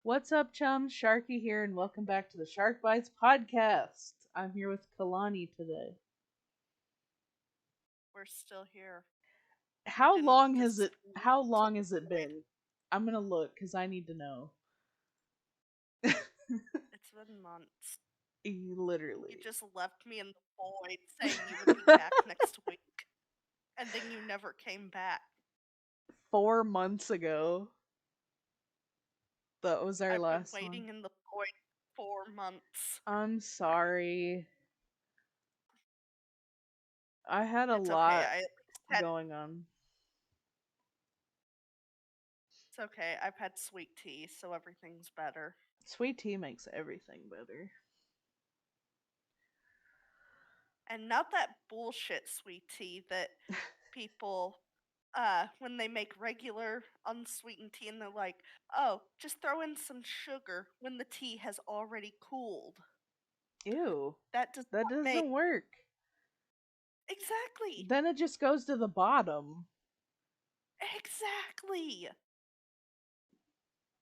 What's up, chums? Sharky here, and welcome back to the Shark Bites podcast. I'm here with Kalani today. We're still here. We How didn't long has it? disappear How to long the has it void. been? I'm gonna look because I need to know. It's been months. You Literally just left me in the void saying you would be back next week, and then you never came back. 4 months ago. That was our I've been last one. waiting in the void 4 months. I'm sorry. I had a It's okay. lot I at least had. going on. It's okay. I've had sweet tea, so everything's better. Sweet tea makes everything better. And not that bullshit sweet tea that people when they make regular unsweetened tea and they're like, "Oh, just throw in some sugar when the tea has already cooled." Ew, That does that not make doesn't work. exactly. Then it just goes to the bottom. Exactly.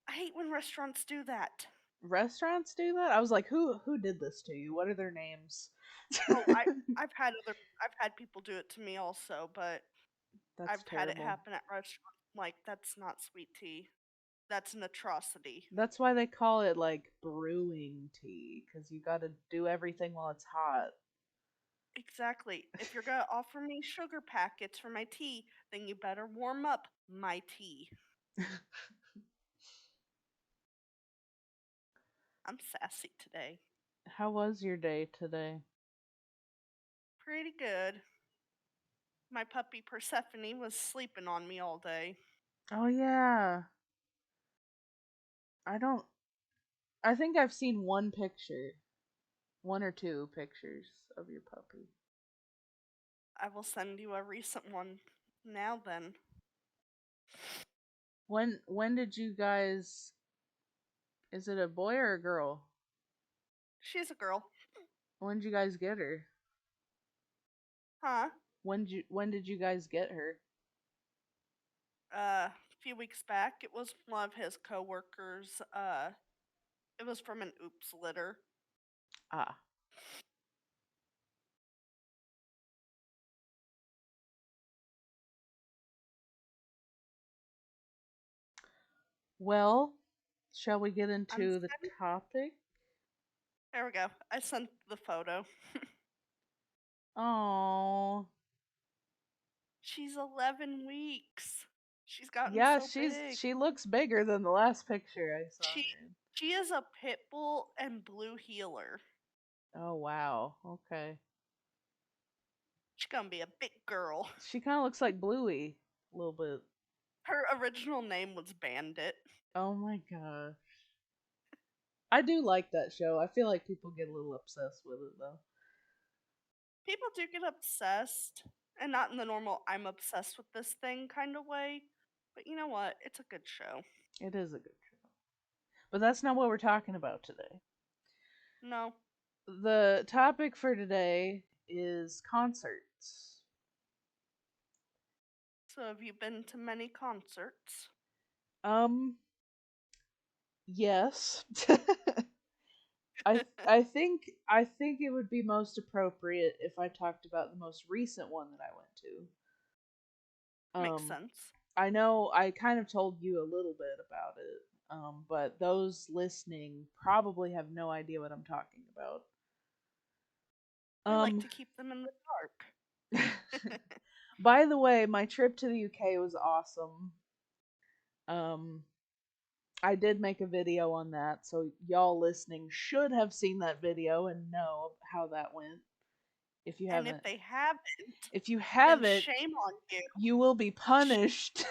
I hate when restaurants do that. Restaurants do that? I was like, who did this to you? What are their names? Oh, I've had people do it to me also, but That's I've had it terrible. happen at restaurants. Like, that's not sweet tea. That's an atrocity. That's why they call it like brewing tea, because you got to do everything while it's hot. Exactly. If you're gonna offer me sugar packets for my tea, then you better warm up my tea. I'm sassy today. How was your day today? Pretty good. My puppy Persephone was sleeping on me all day. Oh yeah. I don't I think I've seen one picture. One or two pictures of your puppy. I will send you a recent one now then. When did you guys, is it a boy or a girl? She's a girl. When did you guys get her? Huh? When did you guys get her? A few weeks back, it was one of his coworkers. It was from an oops litter. Ah. Well, shall we get I'm into the sending. topic? There we go. I sent the photo. Oh, She's 11 weeks. She's gotten yeah, so big. she looks bigger than the last picture I saw She her in. she is a pit bull and blue heeler. Oh wow, okay. She's gonna be a big girl. She kind of looks like Bluey a little bit. Her original name was Bandit. Oh my gosh, I do like that show. I feel like people get a little obsessed with it though. People do get obsessed, and not in the normal "I'm obsessed with this thing" kind of way. But you know what? It's a good show. It is a good show, but that's not what we're talking about today. No. The topic for today is concerts. So have you been to many concerts? Um, yes. I think it would be most appropriate if I talked about the most recent one that I went to. Makes Um, sense. I know I kind of told you a little bit about it, but those listening probably have no idea what I'm talking about. We like Um, to keep them in the dark. by the way, my trip to the UK was awesome. Um, I did make a video on that, so y'all listening should have seen that video and know how that went. If you And if haven't, they haven't, if you then haven't, shame on you. you will be Sh- punished.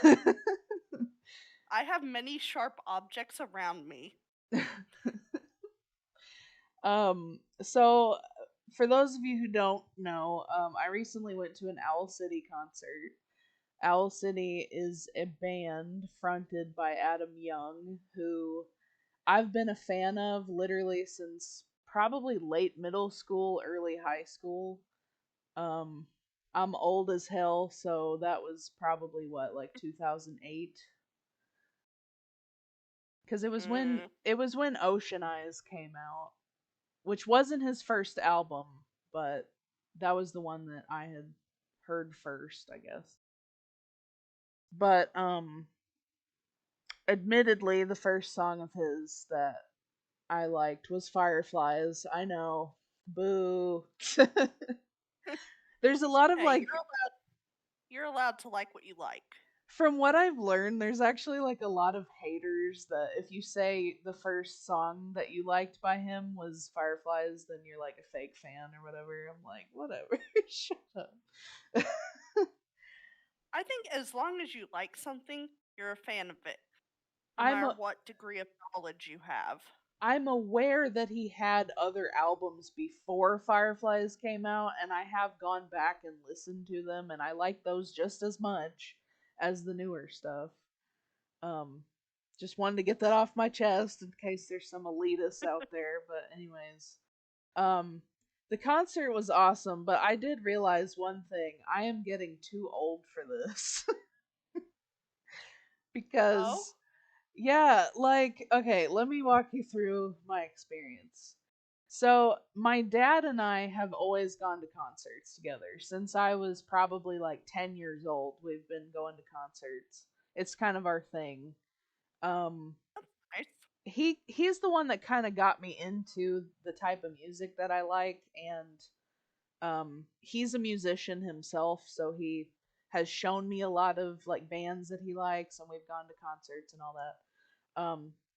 I have many sharp objects around me. So for those of you who don't know, I recently went to an Owl City concert. Owl City is a band fronted by Adam Young, who I've been a fan of literally since probably late middle school, early high school. Um, I'm old as hell, so that was probably what, like 2008. because Mm. it was when Ocean Eyes came out, which wasn't his first album, but that was the one that I had heard first, I guess. But admittedly, the first song of his that I liked was Fireflies. I know. Boo. There's a lot of Hey, like you're allowed to like what you like. from what I've learned, there's actually like a lot of haters that if you say the first song that you liked by him was Fireflies, then you're like a fake fan or whatever. I'm like, whatever. Shut up. I think as long as you like something, you're a fan of it, no I'm matter a, what degree of knowledge you have. I'm aware that he had other albums before Fireflies came out, and I have gone back and listened to them, and I like those just as much as the newer stuff. Um, just wanted to get that off my chest in case there's some elitists out there. But anyways, um, the concert was awesome, but I did realize one thing: I am getting too old for this Oh? because yeah, like, okay, let me walk you through my experience. So, my dad and I have always gone to concerts together. Since I was probably like 10 years old, we've been going to concerts. It's kind of our thing. Um, Nice. he's the one that kind of got me into the type of music that I like, and he's a musician himself, so he has shown me a lot of like bands that he likes, and we've gone to concerts and all that.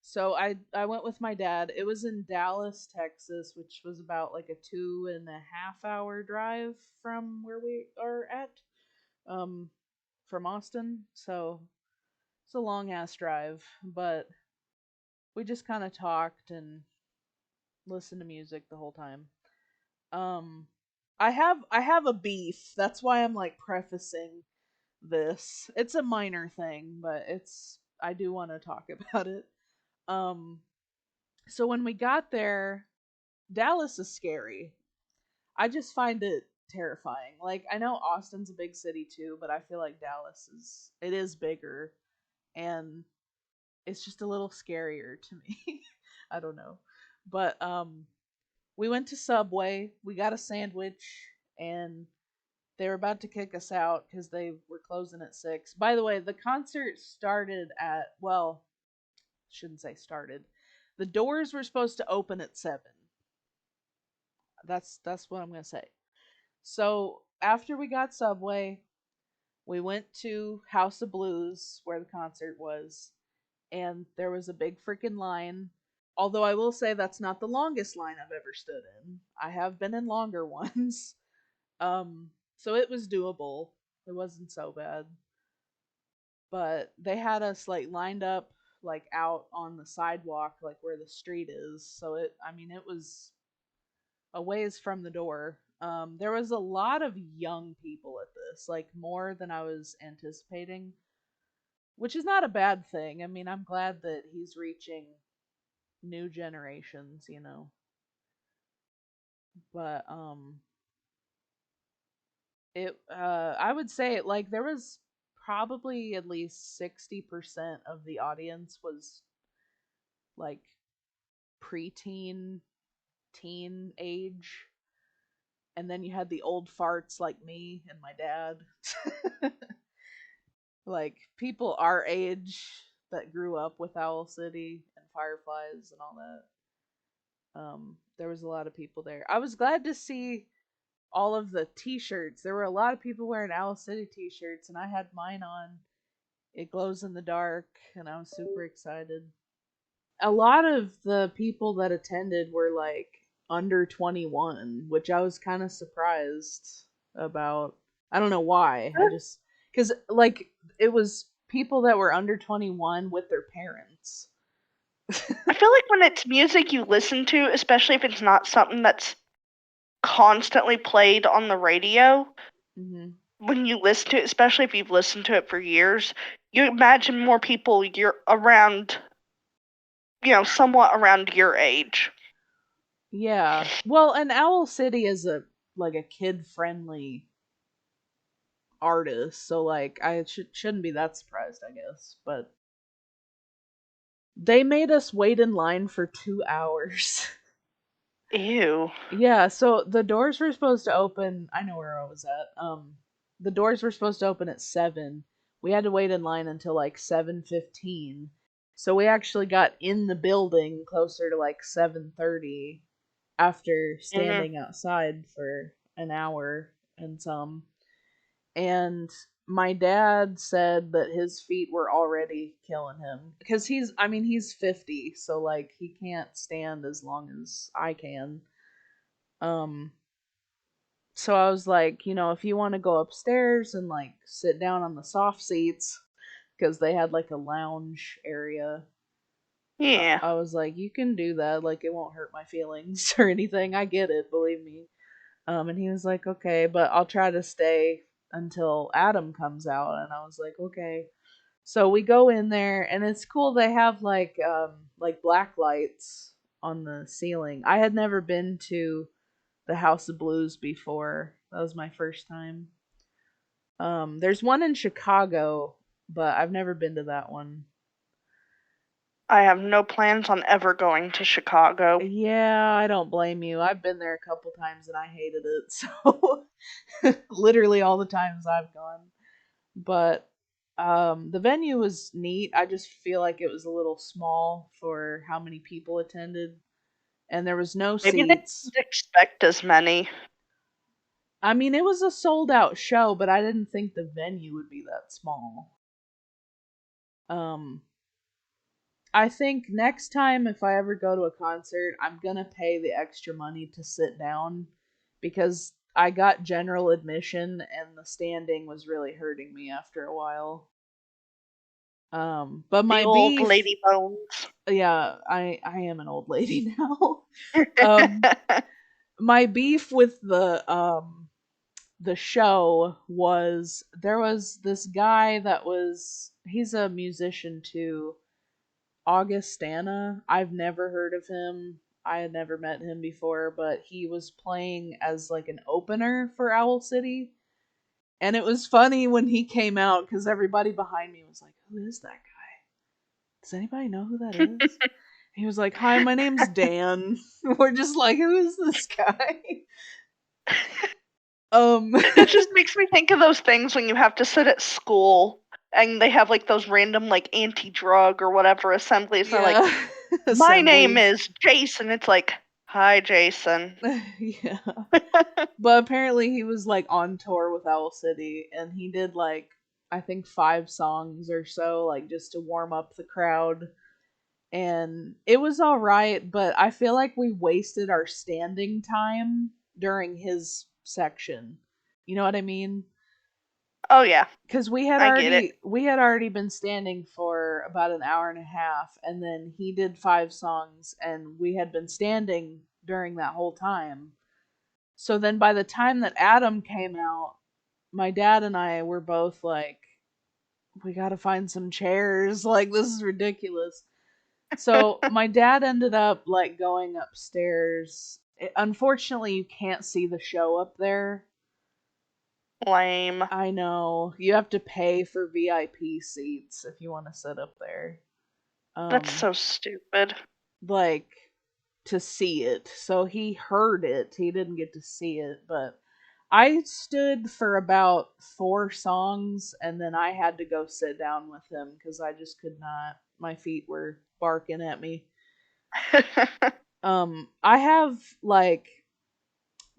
So I went with my dad. It was in Dallas, Texas, which was about like a 2.5 hour drive from where we are at, um, from Austin. So it's a long ass drive, but we just kind of talked and listened to music the whole time. Um, I have a beef. That's why I'm like prefacing this. It's a minor thing, but it's I do want to talk about it. Um, so when we got there, Dallas is scary. I just find it terrifying. Like I know Austin's a big city too, but I feel like Dallas is bigger and it's just a little scarier to me. I don't know. But we went to Subway, we got a sandwich, and they were about to kick us out cuz they were closing at 6. By the way, the concert started at, well, shouldn't say started. The doors were supposed to open at 7. That's what I'm going to say. So, after we got Subway, we went to House of Blues where the concert was, and there was a big freaking line. Although I will say that's not the longest line I've ever stood in. I have been in longer ones. So it was doable. It wasn't so bad. But they had us like lined up like out on the sidewalk like where the street is. So it I mean it was a ways from the door. There was a lot of young people at this, like more than I was anticipating, which is not a bad thing. I mean, I'm glad that he's reaching new generations, you know. But it I would say like there was probably at least 60% of the audience was like preteen, teen age, and then you had the old farts like me and my dad. Like people our age that grew up with Owl City and Fireflies and all that. There was a lot of people there. I was glad to see all of the t-shirts. There were a lot of people wearing Owl City t-shirts, and I had mine on. It glows in the dark, and I was super excited. A lot of the people that attended were like under 21, which I was kind of surprised about. I don't know why. I just cuz like it was people that were under 21 with their parents. I feel like when it's music you listen to, especially if it's not something that's constantly played on the radio, Mhm. when you listen to it, especially if you've listened to it for years, you imagine more people you're around, somewhat around your age. Yeah. Well, and Owl City is a like a kid-friendly artist, so like I shouldn't be that surprised, I guess. But They made us wait in line for 2 hours. Ew. Yeah, so the doors were supposed to open. I know where I was at. The doors were supposed to open at 7. We had to wait in line until like 7:15. So we actually got in the building closer to like 7:30 after Mm, standing outside for an hour and some. And my dad said that his feet were already killing him because he's 50, so like he can't stand as long as I can. Um so I was like, if you want to go upstairs and like sit down on the soft seats because they had like a lounge area. yeah. I was like, you can do that. Like, it won't hurt my feelings or anything. I get it, believe me. And he was like, okay, but I'll try to stay until Adam comes out. And I was like, okay. So we go in there, and it's cool. They have like black lights on the ceiling. I had never been to the House of Blues before. That was my first time. There's one in Chicago, but I've never been to that one. I have no plans on ever going to Chicago. Yeah, I don't blame you. I've been there a couple times and I hated it. So literally all the times I've gone. But the venue was neat. I just feel like it was a little small for how many people attended, and there was no Maybe they seats. didn't expect as many. I mean, it was a sold out show, but I didn't think the venue would be that small. Um I think next time if I ever go to a concert, I'm going to pay the extra money to sit down because I got general admission and the standing was really hurting me after a while. But The my old beef, lady bones. yeah, I am an old lady now. um my beef with the show was there was this guy that was he's a musician too, Augustana. I've never heard of him. I had never met him before, but he was playing as like an opener for Owl City. And it was funny when he came out because everybody behind me was like, "Who is that guy? Does anybody know who that is?" He was like, "Hi, my name's Dan." We're just like, "Who is this guy?" Um, It just makes me think of those things when you have to sit at school and they have like those random like anti-drug or whatever assemblies and they're like, yeah, my name assemblies. is Jason. It's like, hi Jason. Yeah. But apparently he was like on tour with Owl City and he did like I think 5 songs or so like just to warm up the crowd, and it was all right, but I feel like we wasted our standing time during his section. You know what I mean? Oh yeah, Cuz I get it. we had already been standing for about an hour and a half, and then he did 5 songs and we had been standing during that whole time. So then by the time that Adam came out, my dad and I were both like, we got to find some chairs. Like, this is ridiculous. So my dad ended up like going upstairs. Unfortunately, you can't see the show up there. Lame. I know. You have to pay for VIP seats if you want to sit up there. That's Um so stupid. like to see it. So he heard it. He didn't get to see it, but I stood for about 4 songs and then I had to go sit down with him because I just could not. My feet were barking at me. I have like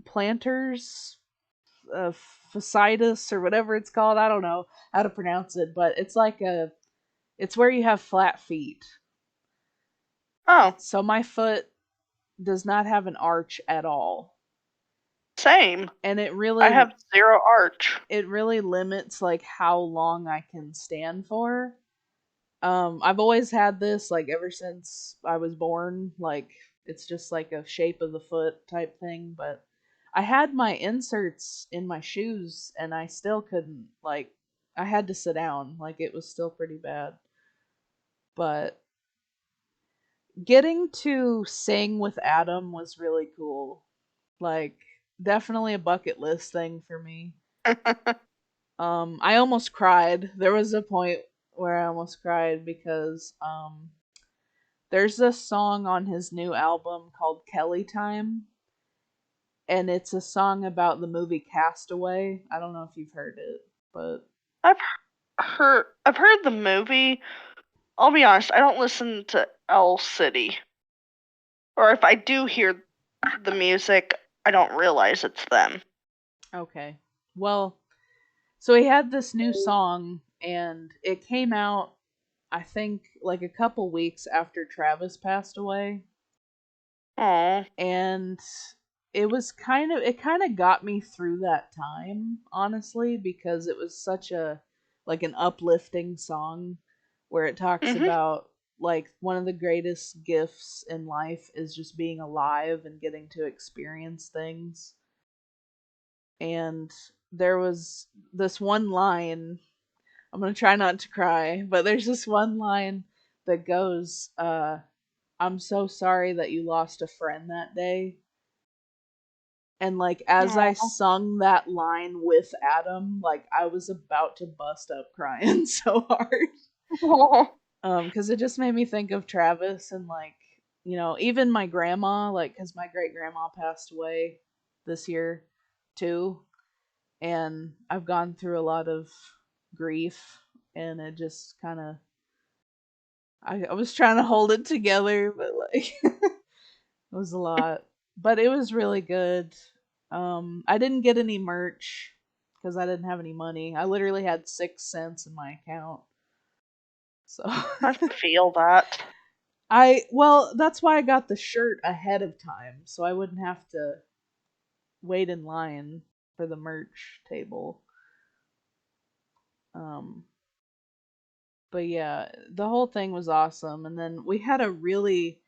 planters, uh, fasciitis or whatever it's called. I don't know how to pronounce it, but it's where you have flat feet. Oh, So my foot does not have an arch at all, same. and I have zero arch. it really limits like how long I can stand for. I've always had this like ever since I was born. Like it's just like a shape of the foot type thing. But I had my inserts in my shoes, and I still couldn't like. I had to sit down. Like it was still pretty bad. But getting to sing with Adam was really cool. Like definitely a bucket list thing for me. I almost cried. There was a point where I almost cried because There's a song on his new album called Kelly Time, and it's a song about the movie Castaway. I don't know if you've heard it, but I've I've heard the movie. I'll be honest, I don't listen to L City. Or if I do hear the music, I don't realize it's them. okay. Well, so he had this new song, and it came out, I think, like a couple weeks after Travis passed away. Oh. And it kind of got me through that time, honestly, because it was such a like an uplifting song where it talks Mhm. about like one of the greatest gifts in life is just being alive and getting to experience things. And there was this one line, I'm going to try not to cry, but there's this one line that goes, I'm so sorry that you lost a friend that day. And like as I Oh. sung that line with Adam, like I was about to bust up crying so hard. Cuz it just made me think of Travis and like, even my grandma, like cuz my great grandma passed away this year too, and I've gone through a lot of grief, and it just kind of I was trying to hold it together, but like it was a lot, but it was really good. I didn't get any merch because I didn't have any money. I literally had 6 cents in my account. So I feel that. well, that's why I got the shirt ahead of time, so I wouldn't have to wait in line for the merch table. Um, but yeah, the whole thing was awesome, and then we had a really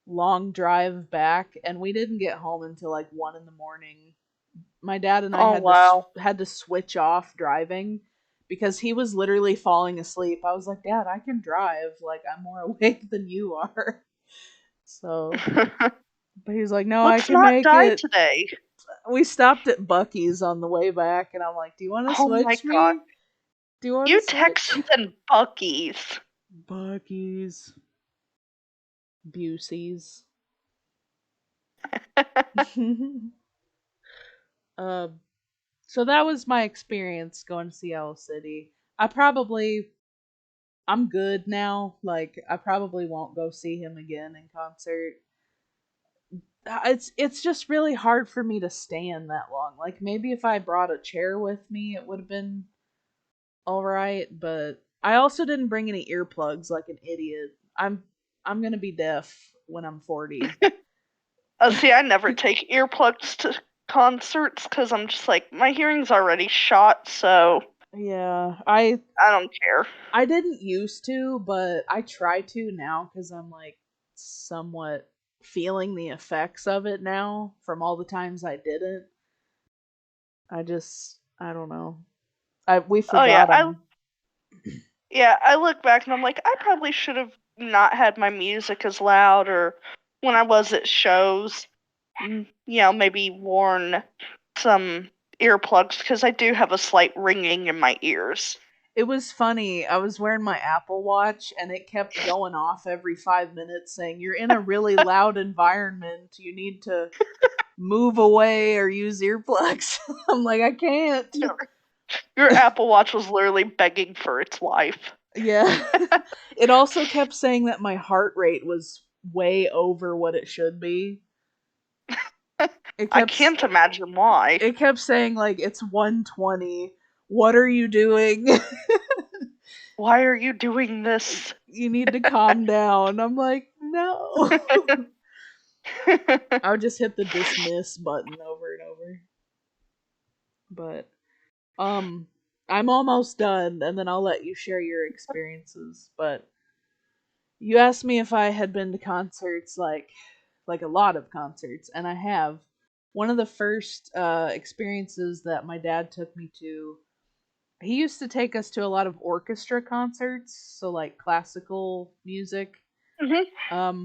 long drive back, and we didn't get home until like 1 in the morning. My dad and I Oh had to wow. switch off driving because he was literally falling asleep. I was like, "Dad, I can drive. Like I'm more awake than you are." So, but he was like, "No, I Let's can not make die it." today. We stopped at Bucky's on the way back, and I'm like, "Do you want to Oh my switch god. me? Do you want to You switch?" Texans and Buckies. Bucky's, Busey's. um, so that was my experience going to see Owl City. I'm good now. Like I probably won't go see him again in concert. It's just really hard for me to stand that long. Like maybe if I brought a chair with me, it would have been all right. But I also didn't bring any earplugs like an idiot. I'm gonna be deaf when I'm 40. See, I never take earplugs to concerts because I'm just like, my hearing's already shot, so Yeah, I I don't care. I didn't used to, but I try to now because I'm like somewhat feeling the effects of it now from all the times I didn't. I don't know. We Oh yeah, forgot them. I look back and I'm like, I probably should have not had my music as loud, or when I was at shows, maybe worn some earplugs because I do have a slight ringing in my ears. It was funny. I was wearing my Apple Watch and it kept going off every 5 minutes saying, "You're in a really loud environment. You need to move away or use earplugs." I'm like, I can't. Your Apple Watch was literally begging for its life. Yeah. It also kept saying that my heart rate was way over what it should be. It I kept can't imagine why. it kept saying like it's 120. What are you doing? Why are you doing this? You need to calm down. I'm like, no. I would just hit the dismiss button over and over. But um I'm almost done and then I'll let you share your experiences. But you asked me if I had been to concerts like a lot of concerts, and I have. One of the first experiences that my dad took me to, he used to take us to a lot of orchestra concerts, so like classical music, Hmm.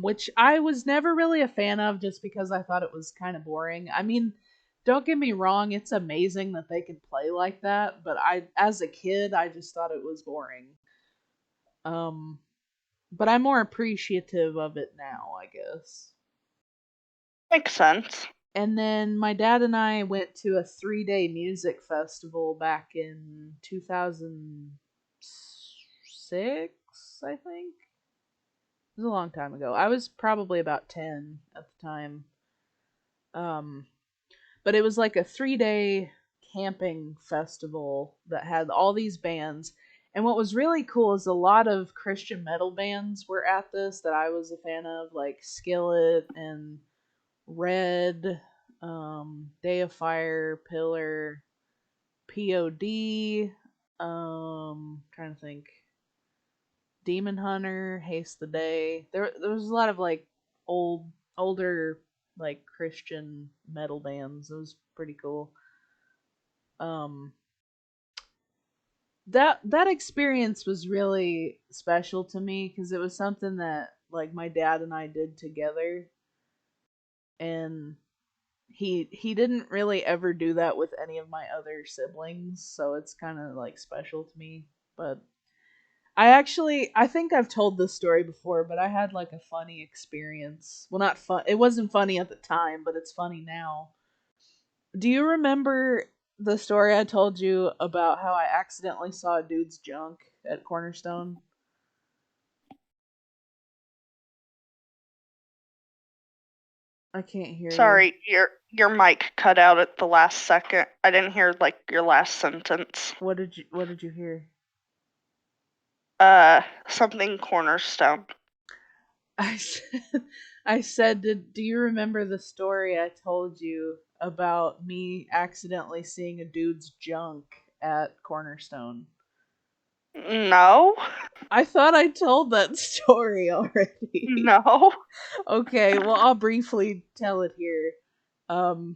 which I was never really a fan of just because I thought it was kind of boring. I mean, don't get me wrong, it's amazing that they can play like that, but as a kid, I just thought it was boring. Um, but I'm more appreciative of it now, I guess. Makes sense. And then my dad and I went to a 3-day music festival back in 2006, I think. It was a long time ago. I was probably about 10 at the time. Um, but it was like a 3-day camping festival that had all these bands. And what was really cool is a lot of Christian metal bands were at this that I was a fan of, like Skillet and Red, Day of Fire, Pillar, POD, trying to think, Demon Hunter, Haste the Day. There was a lot of like older like Christian metal bands. It was pretty cool. Um, that experience was really special to me because it was something that like my dad and I did together, and he didn't really ever do that with any of my other siblings, so it's kind of like special to me. But I think I've told this story before, but I had like a funny experience. Well, not fun. It wasn't funny at the time, but it's funny now. Do you remember the story I told you about how I accidentally saw a dude's junk at Cornerstone? I can't hear you. Sorry, your mic cut out at the last second. I didn't hear like your last sentence. What did you hear? Something cornerstone. I said, I said, do you remember the story I told you about me accidentally seeing a dude's junk at Cornerstone? No. I thought I told that story already. No. Okay, well, I'll briefly tell it here. Um,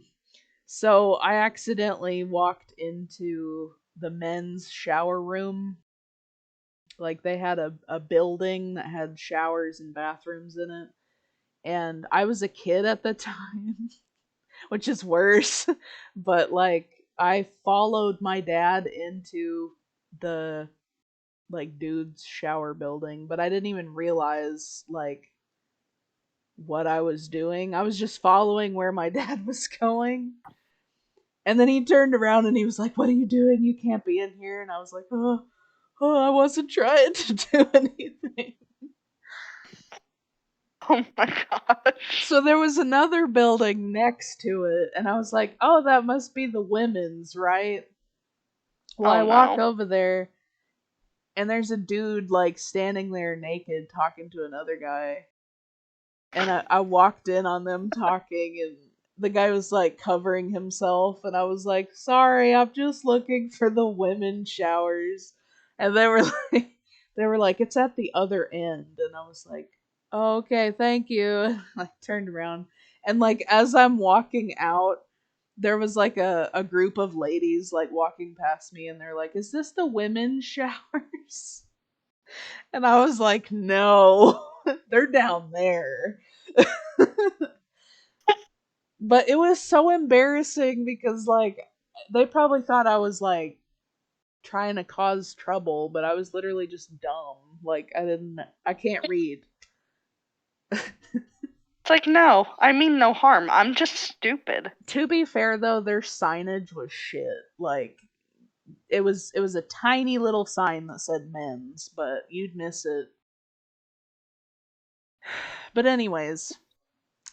so I accidentally walked into the men's shower room. Like they had a building that had showers and bathrooms in it. And I was a kid at the time, which is worse. But like I followed my dad into the like dude's shower building, but I didn't even realize like what I was doing. I was just following where my dad was going. And then he turned around and he was like, "What are you doing? You can't be in here." And I was like, "Oh, I wasn't trying to do anything." Oh my gosh. So there was another building next to it, and I was like, "Oh, that must be the women's, right?" Well, Oh I walk no. over there, and there's a dude like standing there naked talking to another guy. And I walked in on them talking, and the guy was like covering himself, and I was like, "Sorry, I'm just looking for the women's showers." And they were like, "It's at the other end." And I was like, "Oh, okay, thank you." I turned around, and like as I'm walking out, there was like a group of ladies like walking past me, and they're like, "Is this the women's showers?" And I was like, "No, they're down there." But it was so embarrassing because like they probably thought I was like trying to cause trouble, but I was literally just dumb. Like I can't read. It's like no. I mean no harm. I'm just stupid. To be fair though, their signage was shit. Like it was a tiny little sign that said men's, but you'd miss it. But anyways,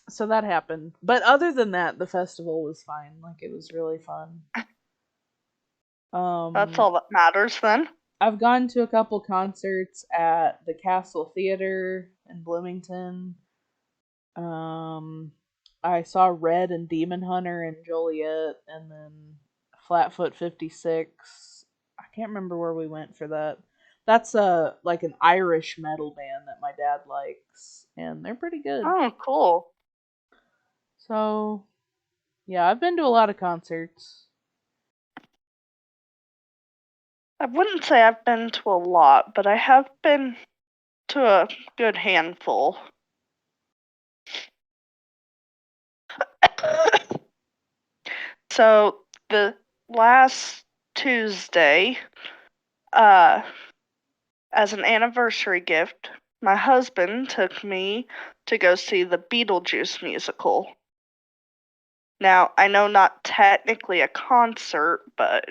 so that happened. But other than that, the festival was fine. Like it was really fun. That's Um all that matters then. I've gone to a couple concerts at the Castle Theater in Bloomington. Um, I saw Red and Demon Hunter in Joliet, and then Flatfoot 56. I can't remember where we went for that. That's a like an Irish metal band that my dad likes, and they're pretty good. Oh, cool. So yeah, I've been to a lot of concerts. I wouldn't say I've been to a lot, but I have been to a good handful. So the last Tuesday, uh, as an anniversary gift, my husband took me to go see the Beetlejuice musical. Now, I know not technically a concert, but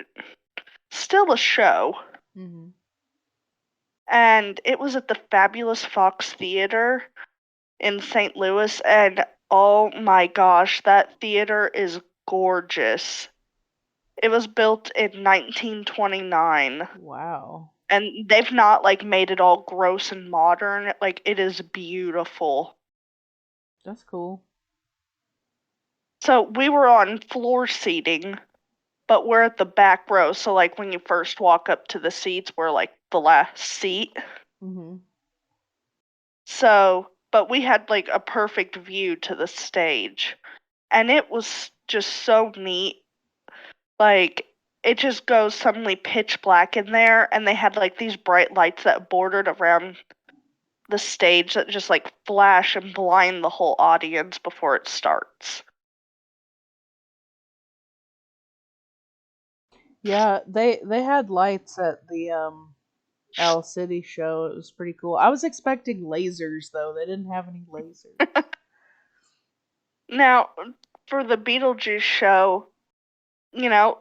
still a show. Mhm. And it was at the Fabulous Fox Theater in St. Louis, and oh my gosh, that theater is gorgeous. It was built in 1929, Wow. and they've not like made it all gross and modern. Like it is beautiful. That's cool. So we were on floor seating, but we're at the back row. So like when you first walk up to the seats, we're like the last seat. Mhm. So, but we had like a perfect view to the stage. And it was just so neat. Like it just goes suddenly pitch black in there, and they had like these bright lights that bordered around the stage that just like flash and blind the whole audience before it starts. Yeah, they had lights at the Owl City show. It was pretty cool. I was expecting lasers though. They didn't have any lasers. Now, for the Beetlejuice show, you know,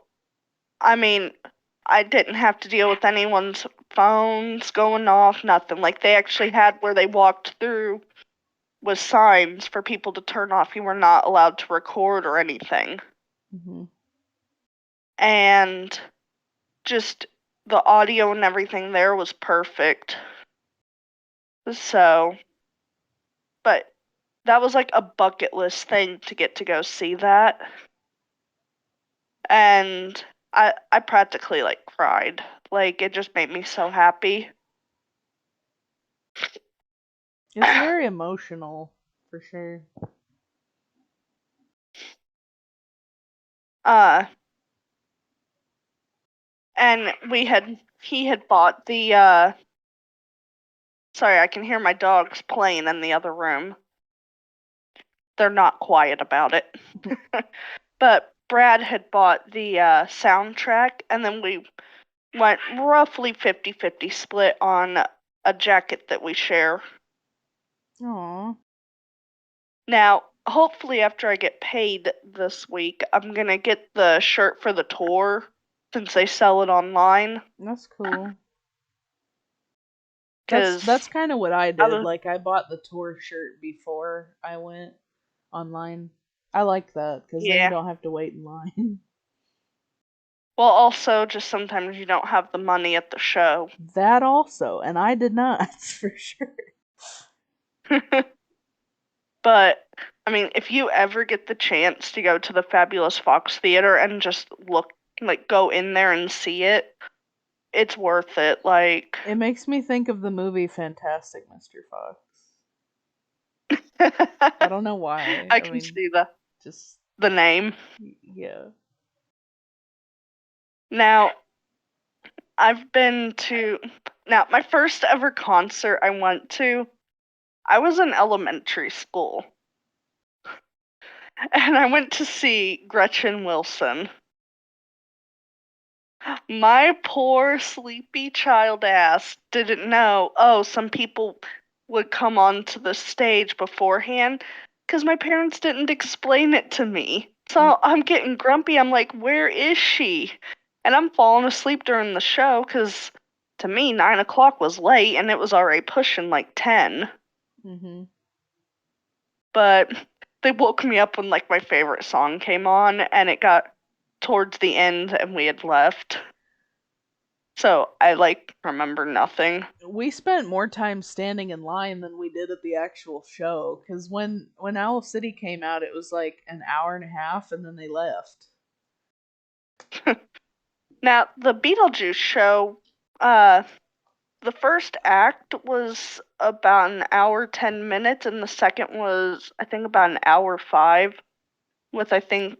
I mean, I didn't have to deal with anyone's phones going off, nothing. Like they actually had where they walked through with signs for people to turn off. You were not allowed to record or anything. Mhm. And just the audio and everything there was perfect. So, but that was like a bucket list thing to get to go see that. And I practically like cried. Like it just made me so happy. It's very emotional, for sure. uh and he had bought the sorry, I can hear my dogs playing in the other room. They're not quiet about it. But Brad had bought the soundtrack, and then we went roughly 50-50 split on a jacket that we share. Aw. Now, hopefully, after I get paid this week, I'm gonna get the shirt for the tour since they sell it online. That's cool. That's Because kind of what I I did. was, Like I bought the tour shirt before I went online. I like that cuz then you yeah. don't have to wait in line. Well, also, just sometimes you don't have the money at the show. That also, and I did not for sure. But, I mean, if you ever get the chance to go to the Fabulous Fox Theater and just look, like, go in there and see it, it's worth it. Like, It makes me think of the movie Fantastic Mr. Fox. I don't know why. I I can mean, see just the name. yeah. Now, I've been to, now, my first ever concert I went to, I was in elementary school, and I went to see Gretchen Wilson. My poor sleepy child ass didn't know. Oh, some people would come onto the stage beforehand because my parents didn't explain it to me. Mm, So I'm getting grumpy. I'm like, where is she? And I'm falling asleep during the show because to me, 9 o'clock was late and it was already pushing like 10. mhm. But they woke me up when like my favorite song came on and it got towards the end and we had left. So I like remember nothing. We spent more time standing in line than we did at the actual show cuz when Owl City came out it was like an hour and a half and then they left. Now, the Beetlejuice show, uh, the first act was about an hour 10 minutes, and the second was I think about an hour five, with I think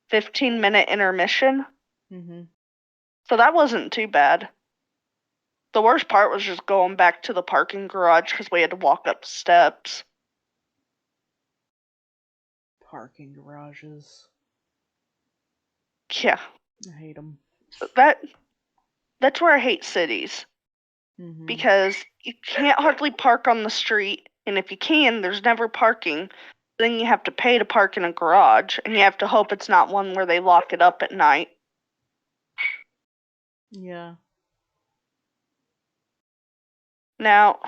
15-minute intermission. Mhm. So that wasn't too bad. The worst part was just going back to the parking garage because we had to walk up steps. Parking garages. Yeah, I hate them. that that's where I hate cities. Mhm. because you can't hardly park on the street, and if you can, there's never parking. Then you have to pay to park in a garage, and you have to hope it's not one where they lock it up at night. Yeah. Now,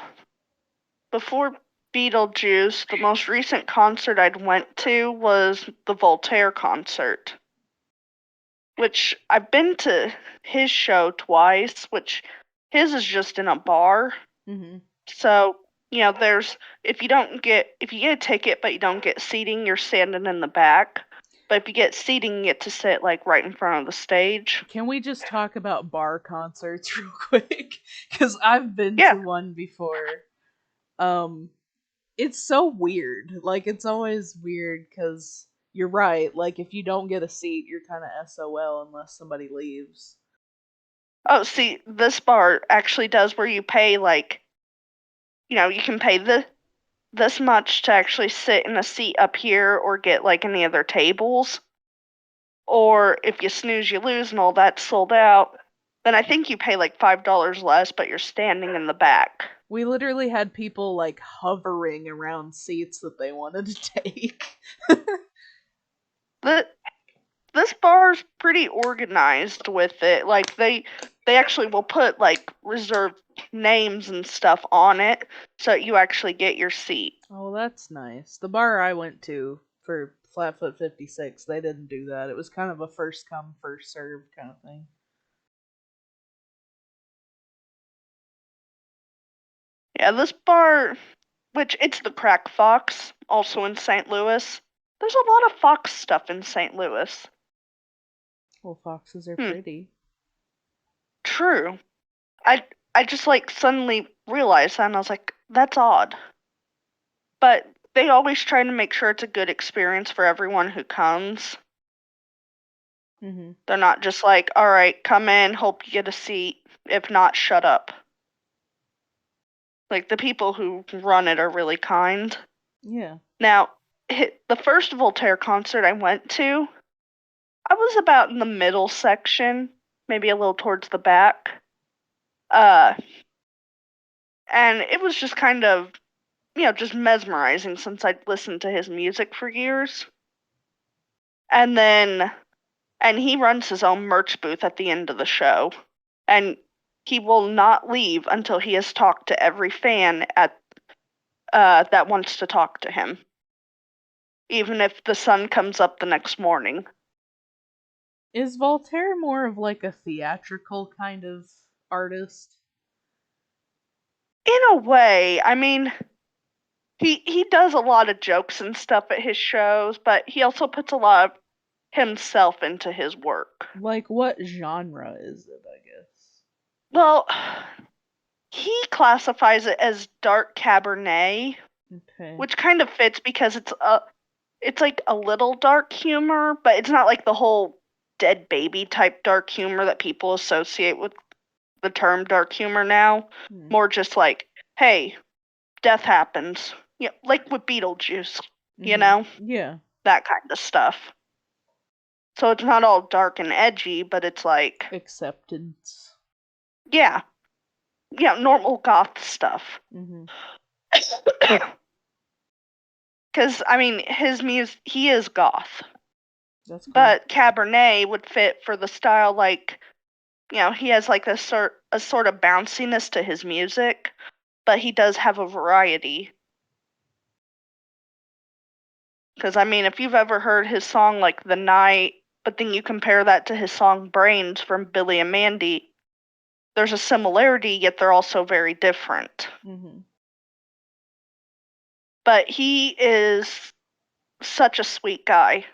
before Beetlejuice, the most recent concert I'd went to was the Voltaire concert, which I've been to his show twice, which his is just in a bar. Mhm. So, there's if you get a ticket but you don't get seating, you're standing in the back. But if you get seating, you get to sit like right in front of the stage. Can we just talk about bar concerts real quick? Cuz I've been Yeah. to one before. Um it's so weird. Like it's always weird cuz you're right. Like if you don't get a seat, you're kind of SOL unless somebody leaves. Oh, see, this bar actually does where you pay like, you can pay this much to actually sit in a seat up here or get like any other tables. Or if you snooze, you lose, and all that's sold out. Then I think you pay like $5 less, but you're standing in the back. We literally had people like hovering around seats that they wanted to take. The this bar's pretty organized with it. Like they actually will put like reserved names and stuff on it so you actually get your seat. Oh, that's nice. The bar I went to for Flatfoot 56, they didn't do that. It was kind of a first come, first served kind of thing. Yeah, this bar, which it's the Crack Fox, also in St. Louis. There's a lot of fox stuff in St. Louis. Well, foxes are Hmm, pretty. true. I just like suddenly realized that and I was like, that's odd. But they always try to make sure it's a good experience for everyone who comes. Mm-hmm. They're not just like, all right, come in, hope you get a seat. If not, shut up. Like the people who run it are really kind. Yeah. Now, the first Voltaire concert I went to, I was about in the middle section, maybe a little towards the back. Uh, and it was just kind of, just mesmerizing since I'd listened to his music for years. And then, and he runs his own merch booth at the end of the show. And he will not leave until he has talked to every fan that wants to talk to him, even if the sun comes up the next morning. Is Voltaire more of like a theatrical kind of artist? In a way, I mean, he does a lot of jokes and stuff at his shows, but he also puts a lot of himself into his work. Like what genre is it, I guess? Well, he classifies it as dark cabernet, Okay. which kind of fits because it's like a little dark humor, but it's not like the whole dead baby type dark humor that people associate with the term dark humor now. Hmm. More just like, hey, death happens. Yeah, like with Beetlejuice, you Mm-hmm. know? Yeah. That kind of stuff. So it's not all dark and edgy, but it's like, Acceptance. yeah, normal goth stuff. Mm-hmm. Because, I mean, his music, he is goth. That's cool. But Cabernet would fit for the style, like, he has like a sort of bounciness to his music, but he does have a variety. Because I mean, if you've ever heard his song like "The Night," but then you compare that to his song "Brains" from Billy and Mandy, there's a similarity, yet they're also very different. Mm-hmm. But he is such a sweet guy.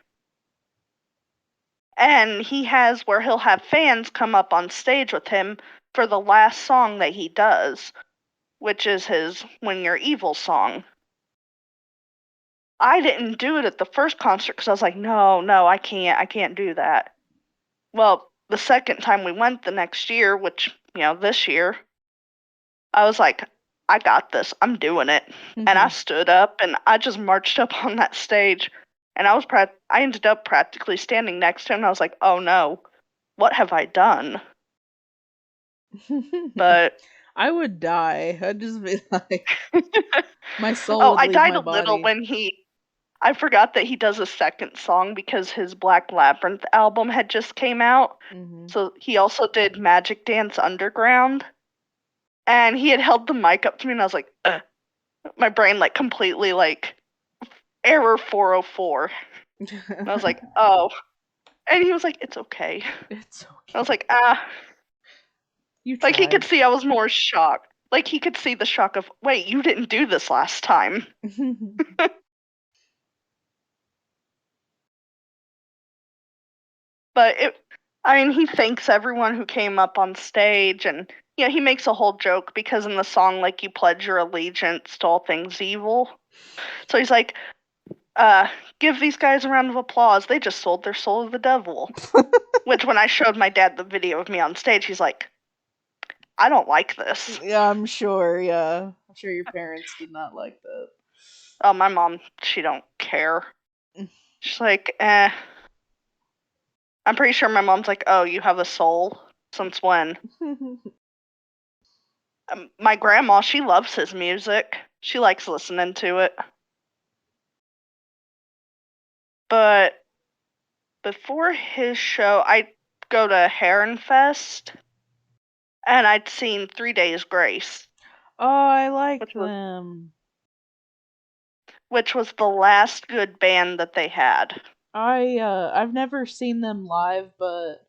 And he has where he'll have fans come up on stage with him for the last song that he does, which is his When You're Evil song. I didn't do it at the first concert because I was like, no, no, I can't do that. Well, the second time we went the next year, which, this year, I was like, I got this. I'm doing it. And I Mm-hmm. stood up and I just marched up on that stage. And I ended up practically standing next to him. And I was like, oh no, what have I done? But I would die. I'd just be like, my soul Oh, would I leave died my a little body. when I forgot that he does a second song because his Black Labyrinth album had just came out. Hmm. So he also did Magic Dance Underground. And he had held the mic up to me and I was like, ugh. My brain like completely like error 404. And I was like, oh. And he was like, it's okay. It's I was okay. like, ah. You Like he could tried. see I was more shocked. Like he could see the shock of, wait, you didn't do this last time. But I mean, he thanks everyone who came up on stage, and yeah, he makes a whole joke because in the song, like, you pledge your allegiance to all things evil. So he's like, uh, give these guys a round of applause. They just sold their soul to the devil. Which, when I showed my dad the video of me on stage, he's like, I don't like this. Yeah, I'm sure. Yeah, I'm sure your parents did not like that. Oh, my mom, she don't care. She's like, eh. I'm pretty sure my mom's like, oh, you have a soul? Since when? My grandma, she loves his music. She likes listening to it. But before his show, I'd go to Heron Fest, and I'd seen 3 Days Grace, Oh, I like which was them. which was the last good band that they had. I've never seen them live, but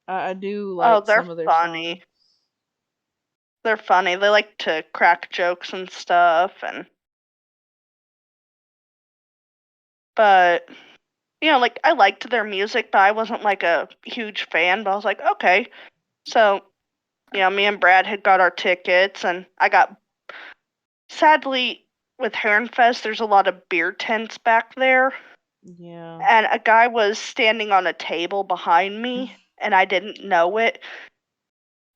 I do Oh, like they're some of their funny. songs. They're funny. They like to crack jokes and stuff, and but like I liked their music, but I wasn't like a huge fan. But I was like, okay. So, me and Brad had got our tickets, and I got sadly with Herrenfest, there's a lot of beer tents back there, Yeah. and a guy was standing on a table behind me, and I didn't know it.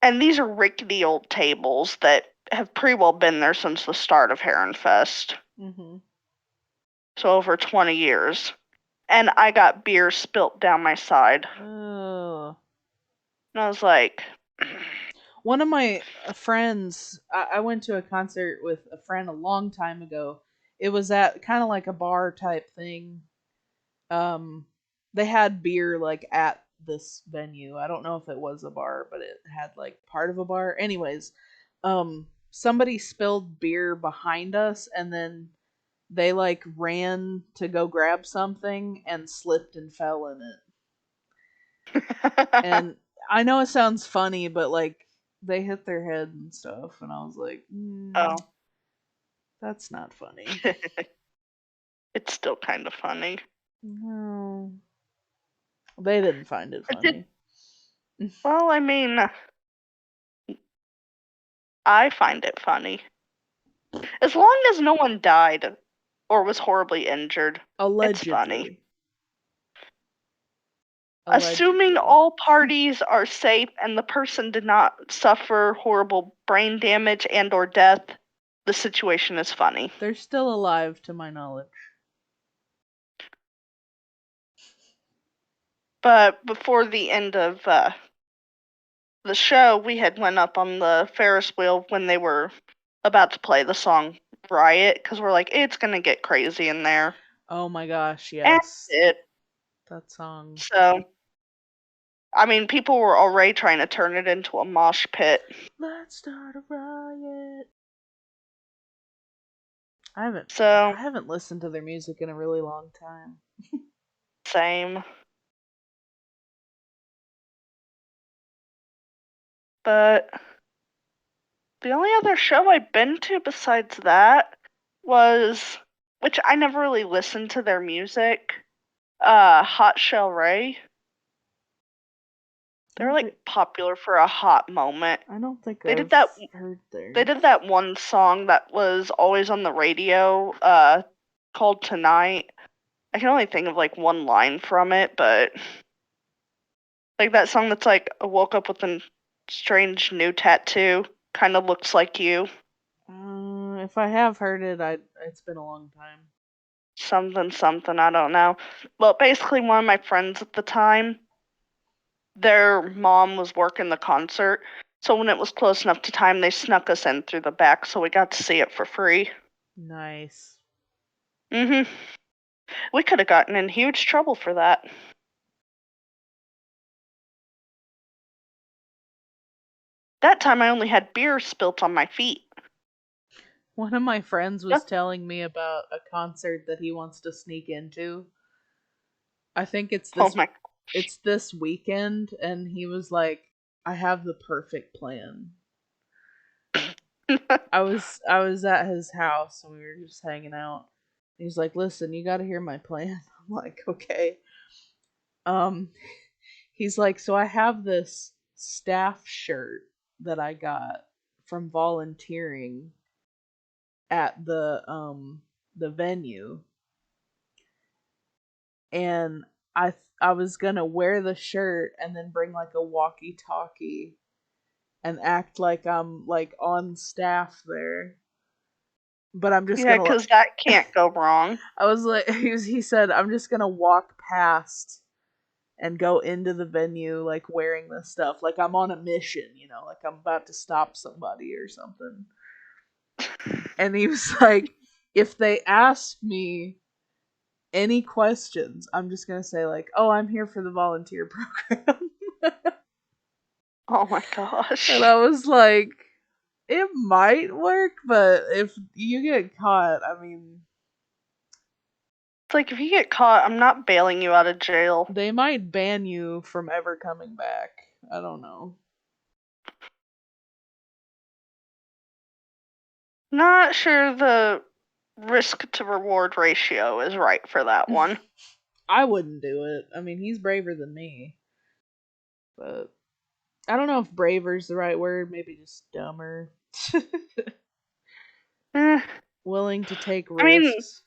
And these are rickety old tables that have pretty well been there since the start of Herrenfest, Mhm. so over 20 years. And I got beer spilt down my side, Oh. and I was like, One of my friends, I went to a concert with a friend a long time ago. It was at kind of like a bar type thing. Um, they had beer like at this venue. I don't know if it was a bar, but it had like part of a bar. Anyways, somebody spilled beer behind us, and then they like ran to go grab something and slipped and fell in it. And I know it sounds funny, but like they hit their head and stuff, and I was like, oh, that's not funny. it's still kind of funny. No, they didn't find it I did funny. well. I mean, I find it funny. As long as no one died or was horribly injured, it's funny. Allegedly. Assuming Allegedly. all parties are safe and the person did not suffer horrible brain damage and or death, the situation is funny. They're still alive to my knowledge. But before the end of the show, we had went up on the Ferris wheel when they were about to play the song Riot because we're like, it's gonna get crazy in there. Oh my gosh, And yes. it. That song. So, I mean, people were already trying to turn it into a mosh pit. Let's start a riot. So, I haven't listened to their music in a really long time. same. But the only other show I've been to besides that was, which I never really listened to their music, Hot Shell Ray. I They were don't think like popular for a hot moment. I don't think They did I've that heard they theirs. did that one song that was always on the radio, called Tonight. I can only think of like one line from it, but like that song that's like I woke up with a strange new tattoo, kind of looks like you. If I have heard it, it's been a long time. Something something, I don't know. Well, basically one of my friends at the time, their mom was working the concert, So when it was close enough to time, they snuck us in through the back, so we got to see it for free. Nice. Mm-hmm. We could have gotten in huge trouble for that. That time I only had beer spilt on my feet. One of my friends Yeah. was telling me about a concert that he wants to sneak into. I think Oh my it's this weekend, and he was like, I have the perfect plan. gosh. I was at his house and we were just hanging out. He's like, "Listen, you got to hear my plan." I'm like, "Okay." Um he's like, "So I have this staff shirt that I got from volunteering at the venue, and I was going to wear the shirt and then bring like a walkie-talkie and act like I'm like on staff there. But I'm just Yeah, going because to that can't go wrong. I was like, he said, I'm just gonna walk past and go into the venue like wearing this stuff, like I'm on a mission, like I'm about to stop somebody or something. And he was like, if they ask me any questions, I'm just gonna say like, oh, I'm here for the volunteer program. Oh my And gosh. I was like, it might work, but if you get caught, I mean, It's like if you get caught, I'm not bailing you out of jail. they might ban you from ever coming back. I don't know. Not sure the risk to reward ratio is right for that one. I wouldn't do it. I mean, he's braver than me, but I don't know if braver's the right word. Maybe just dumber. Eh, Willing to take I mean, risks.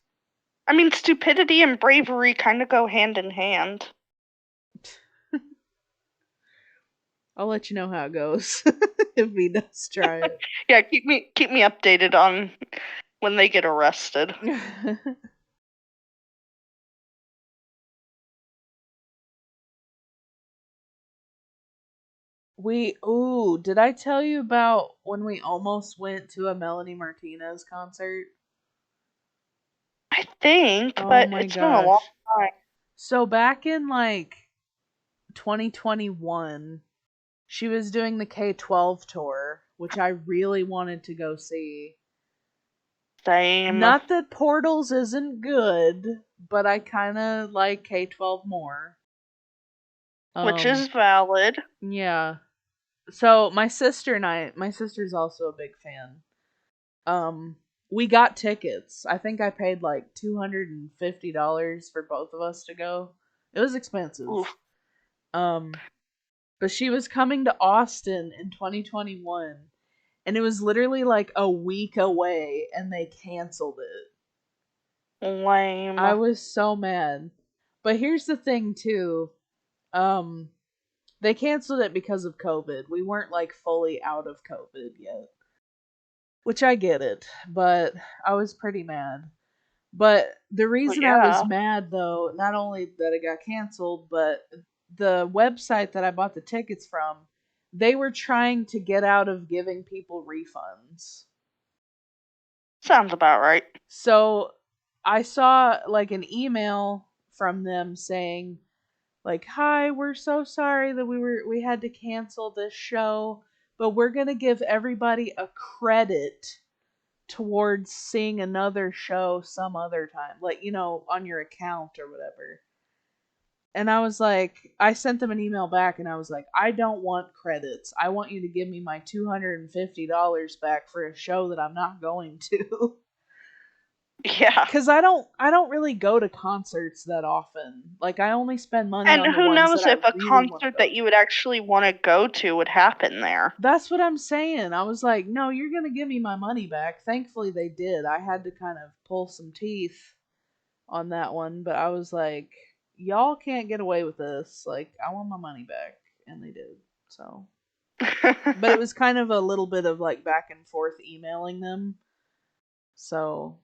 I mean, stupidity and bravery kind of go hand in hand. I'll let you know how it goes if he does try Yeah, keep me updated on when they get arrested. it. Did I tell you about when we almost went to a Melanie Martinez concert? I think, Oh but my it's been a long gosh. time. So back in like 2021, she was doing the K-12 tour, which I really wanted to go see. Same, Not that Portals isn't good, but I kind of like K-12 more. which Um, is valid. yeah. So my sister's also a big fan. Um, we got tickets. I think I paid like $250 for both of us to go. It was expensive. Oof, Um, but she was coming to Austin in 2021, and it was literally like a week away, and they canceled it. I lame. was so mad. But here's the thing too. Um they canceled it because of COVID. We weren't like fully out of COVID yet. Which I get it, but I was pretty mad. But the But reason I was yeah, mad though, not only that it got canceled, but the website that I bought the tickets from, they were trying to get out of giving people refunds. sounds about right. So I saw like an email from them saying like, "Hi, we're so sorry that we had to cancel this show, but we're going to give everybody a credit towards seeing another show some other time, like, on your account or whatever." And I was like, I sent them an email back and I was like, I don't want credits. I want you to give me my $250 back for a show that I'm not going to. Yeah. Cuz I don't really go to concerts that often. Like I only spend money And on the who ones that knows I if a really want to concert go that to. you would actually want to go to would happen there. That's what I'm saying. I was like, "No, you're going to give me my money back." Thankfully they did. I had to kind of pull some teeth on that one, but I was like, y'all can't get away with this. Like I want my money back, and they did. So, but it was kind of a little bit of like back and forth emailing them. So,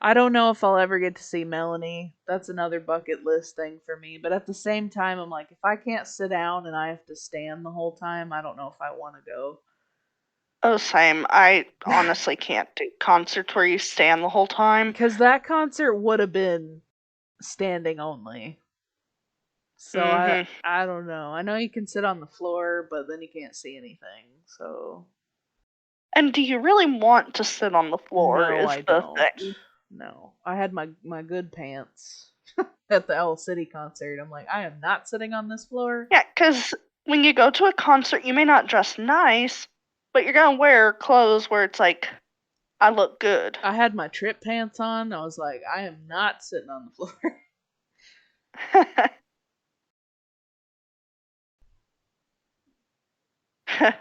I don't know if I'll ever get to see Melanie. That's another bucket list thing for me. But at the same time, I'm like, if I can't sit down and I have to stand the whole time, I don't know if I want to go. Oh, same. I honestly can't do concerts where you stand the whole time. Because that concert would have been standing only. So Hmm. I don't know. I know you can sit on the floor, but then you can't see anything. So And do you really want to sit on the floor no, is I the don't. thing. No. I had my good pants at the Owl City concert. I'm like, I am not sitting on this floor. Yeah, because when you go to a concert, you may not dress nice, but you're gonna wear clothes where it's like, I look good. I had my trip pants on. I was like, I am not sitting on the floor.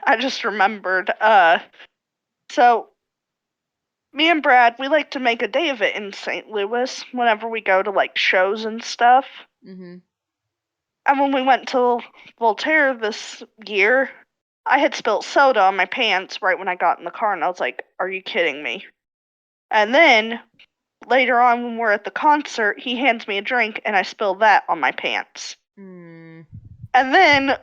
I just remembered. So me and Brad, we like to make a day of it in St. Louis whenever we go to like shows and stuff. Mhm. And when we went to Voltaire this year, I had spilt soda on my pants right when I got in the car, and I was like, "Are you kidding me?" And then later on, when we're at the concert, he hands me a drink, and I spill that on my pants. Mm. And then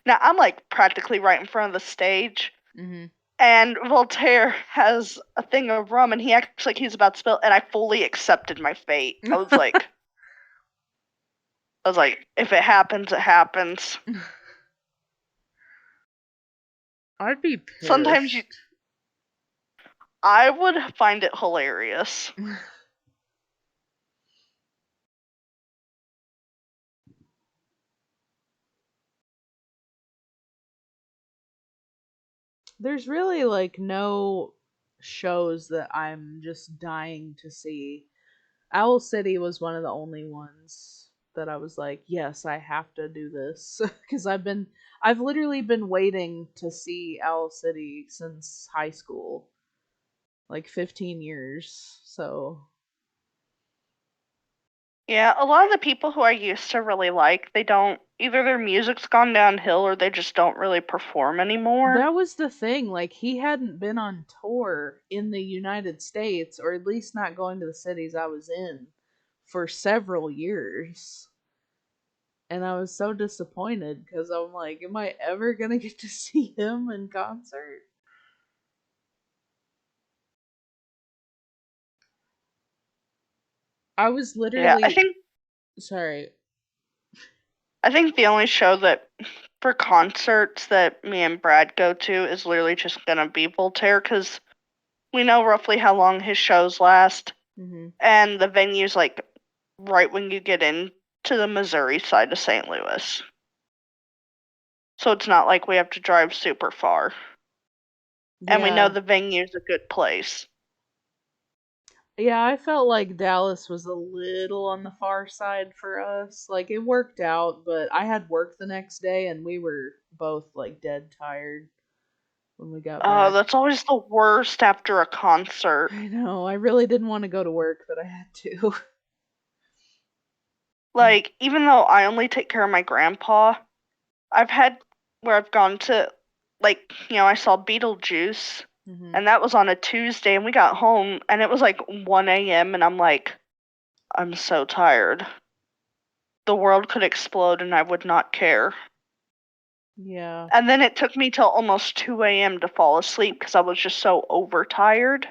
now I'm like practically right in front of the stage, Mhm. and Voltaire has a thing of rum, and he acts like he's about to spill, and I fully accepted my fate. I was like, if it happens, it happens. I'd be Sometimes you, pissed. I would find it hilarious. There's really like no shows that I'm just dying to see. Owl City was one of the only ones that I was like, yes, I have to do this because I've literally been waiting to see Owl City since high school, like 15 years. So Yeah, a lot of the people who I used to really like, they don't either their music's gone downhill or they just don't really perform anymore. that was the thing. Like he hadn't been on tour in the United States, or at least not going to the cities I was in, for several years. And I was so disappointed because I'm like, am I ever gonna get to see him in concert? I was Yeah, I literally think sorry. I think the only show that for concerts that me and Brad go to is literally just gonna be Voltaire because we know roughly how long his shows last, Hmm. and the venue's like right when you get into the Missouri side of St. Louis. So it's not like we have to drive super far. And we know Yeah, the venue's a good place. yeah. I felt like Dallas was a little on the far side for us. Like it worked out, but I had work the next day, and we were both like dead tired when we got Oh, back. that's always the worst after a concert. I know. I really didn't want to go to work, but I had to. Like, even though I only take care of my grandpa, I've had where I've gone to, like, I saw Beetlejuice, Hmm. and that was on a Tuesday, and we got home, and it was like 1 a.m., and I'm like, I'm so tired. The world could explode, and I would not care. Yeah, And then it took me till almost 2 a.m. to fall asleep because I was just so overtired.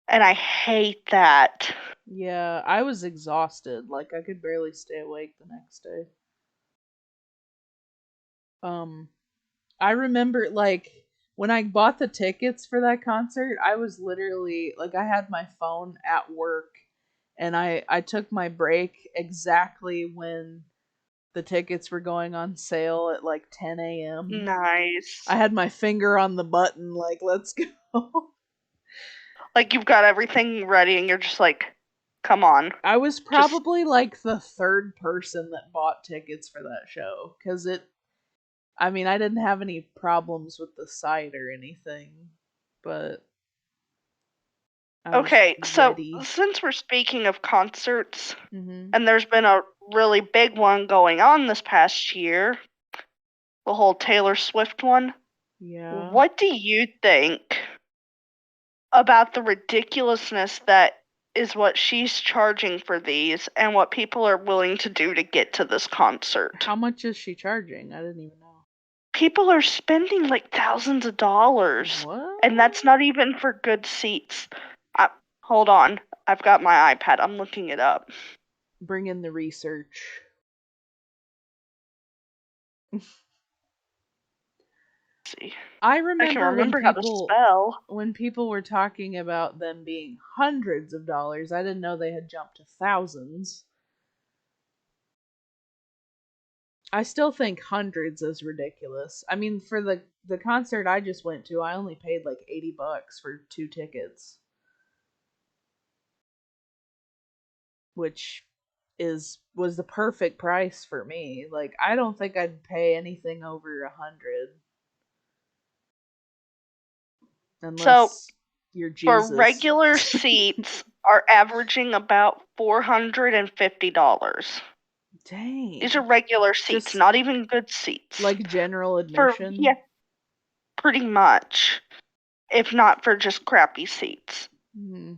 And I hate that. yeah. I was exhausted. Like I could barely stay awake the next day. Um, I remember like when I bought the tickets for that concert, I was literally like I had my phone at work and I took my break exactly when the tickets were going on sale at like 10 a.m. I Nice. had my finger on the button like let's go. Like you've got everything ready and you're just like, come on. I was Just probably like the third person that bought tickets for that show cuz it I mean, I didn't have any problems with the site or anything, but I was okay, so ready. since we're speaking of concerts, Mhm. and there's been a really big one going on this past year, the whole Taylor Swift one, Yeah. what do you think about the ridiculousness that is what she's charging for these and what people are willing to do to get to this concert. How much is she charging? I didn't even know. People are spending like thousands of dollars, What? and that's not even for good seats. I, hold on, I've got my iPad. I'm looking it up. Bring in the research. Let's see, I I can remember remember how to spell. when people were talking about them being hundreds of dollars. I didn't know they had jumped to thousands. I still think hundreds is ridiculous. I mean, for the concert I just went to, I only paid like $80 for 2 tickets, which is was the perfect price for me. Like I don't think I'd pay anything over 100 So unless you're for Jesus. regular seats are averaging about $450. These are Dang. regular seats, Just not even good seats. like general For yeah, admission. pretty much, if not for just crappy seats. Hmm.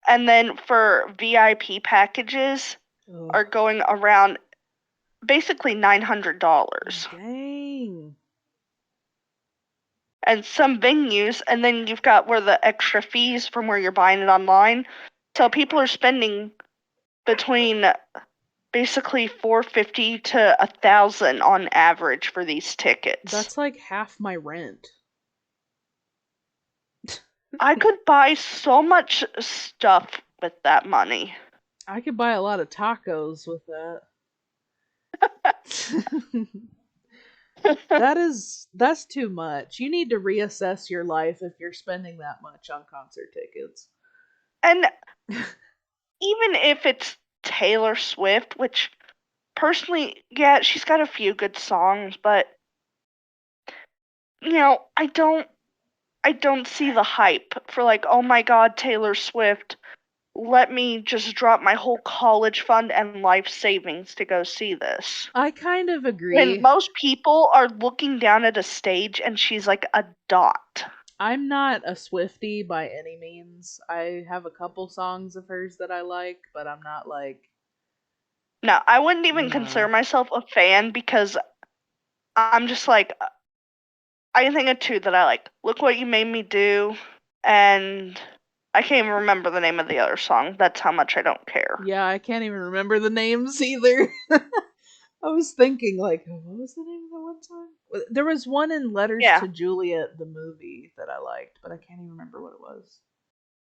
And then for VIP packages Oh, are going around basically $900. dang. And some venues, and then you've got where the extra fees from where you're buying it online. So people are spending between basically 450 to 1,000 on average for these tickets. That's like half my rent. I could buy so much stuff with that money. I could buy a lot of tacos with that. That's too much. You need to reassess your life if you're spending that much on concert tickets. And even if it's Taylor Swift, which personally, yeah, she's got a few good songs, but I don't see the hype for like, oh my god, Taylor Swift, let me just drop my whole college fund and life savings to go see this. I kind of When agree. most people are looking down at a stage and she's like a dot. I'm not a Swiftie by any means. I have a couple songs of hers that I like, but I'm not like, No, I wouldn't you even consider know. myself a fan because I'm just like, I can think of two that I like. Look What You Made Me Do, and I can't even remember the name of the other song. That's how much I don't care. Yeah, I can't even remember the names either. I was thinking like, what was the name of the one song? There was one in Letters Yeah. to Juliet, the movie that I liked, but I can't even remember what it was.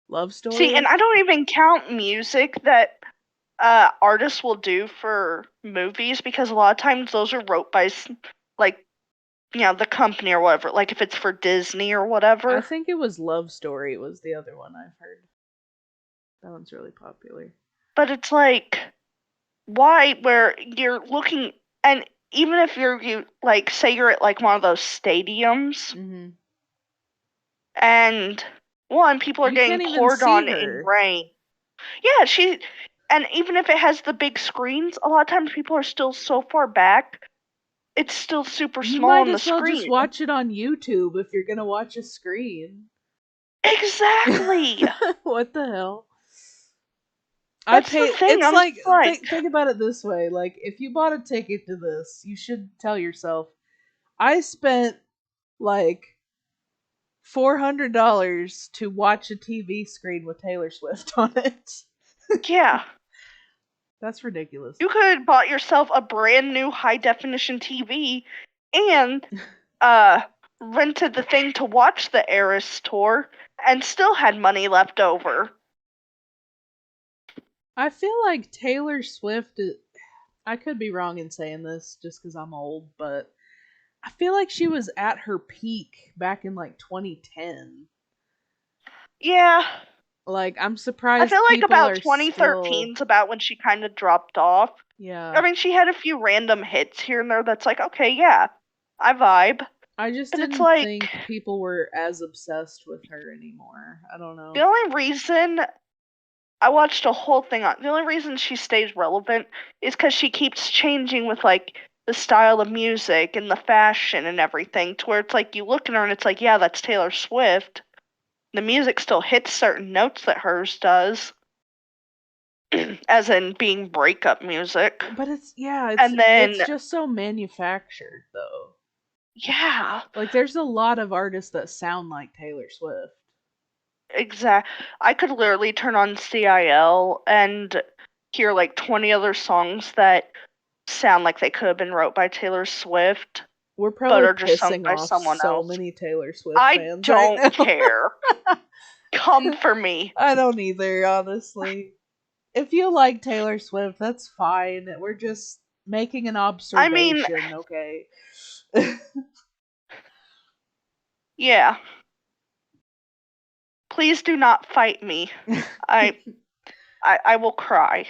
Love See, and Story? I don't even count music that artists will do for movies because a lot of times those are wrote by like the company or whatever. Like if it's for Disney or I whatever. think it was Love Story was the other one I've heard. That one's really popular. But it's like why where you're looking and even if you like say you're at like one of those stadiums Hmm. and one people are You getting can't even poured see on in her. rain. Yeah, and even if it has the big screens, a lot of times people are still so far back, it's still super You small might on the as well just screen. watch it on YouTube if you're gonna watch a screen. Exactly. What the hell? I That's the pay. thing. It's I'm like just like, think about it this way. Like if you bought a ticket to this, you should tell yourself, I spent like $400 to watch a TV screen with Taylor Swift on it. yeah, That's ridiculous. you could have bought yourself a brand new high definition TV and uh rented the thing to watch the Eras tour and still had money left over. I feel like Taylor Swift. I could be wrong in saying this just because I'm old, but I feel like she was at her peak back in like 2010. Yeah, Like, I'm I feel surprised like people about are still. 2013 is about when she kind of dropped off. I Yeah. mean, she had a few random hits here and there that's like, okay, yeah, I vibe. I just But it's didn't like, think people were as obsessed with her anymore. I don't the know. only reason I watched a whole thing on the only reason she stays relevant is because she keeps changing with like the style of music and the fashion and everything to where it's like you look at her and it's like, yeah, that's Taylor Swift, the music still hits certain notes that hers does, as in being breakup music. But it's yeah, And it's then, just so manufactured though. yeah, Like there's a lot of artists that sound like Taylor Swift. exact. I could literally turn on CIL and hear like 20 other songs that sound like they could have been wrote by Taylor Swift, We're but probably are just sung pissing by off someone so else. many Taylor Swift I fans right don't now. care. Come for me. I don't either, honestly. If you like Taylor Swift, that's fine. We're just making an I mean, observation, okay? yeah. Please do not fight me. I I will cry.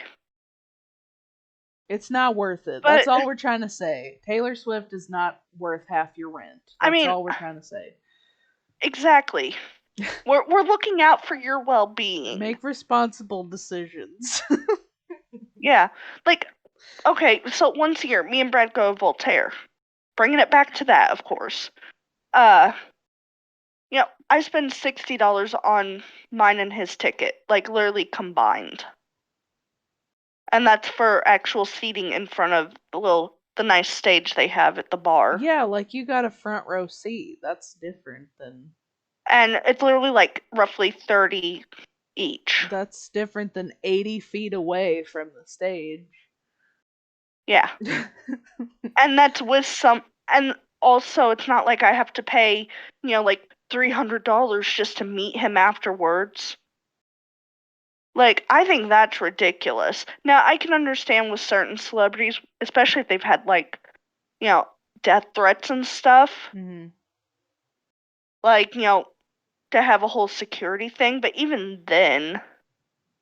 It's not worth it. That's But all we're trying to say. Taylor Swift is not worth half your rent. I That's mean, all we're trying to say. exactly. We're looking out for your well-being. Make responsible decisions. Yeah. Like, okay, so once a year, me and Brad go to Voltaire. Bringing it back to that, of course. Uh, I spend $60 on mine and his ticket, like literally combined. And that's for actual seating in front of the nice stage they have at the bar. Yeah, like you got a front row seat. That's different than And it's literally like roughly 30 each. 80 feet away from the stage. Yeah. And that's with some, and also it's not like I have to pay, like $300 just to meet him afterwards. Like, I think that's ridiculous. Now, I can understand with certain celebrities, especially if they've had like, you know, death threats and stuff, Mhm. like, to have a whole security thing, but even then,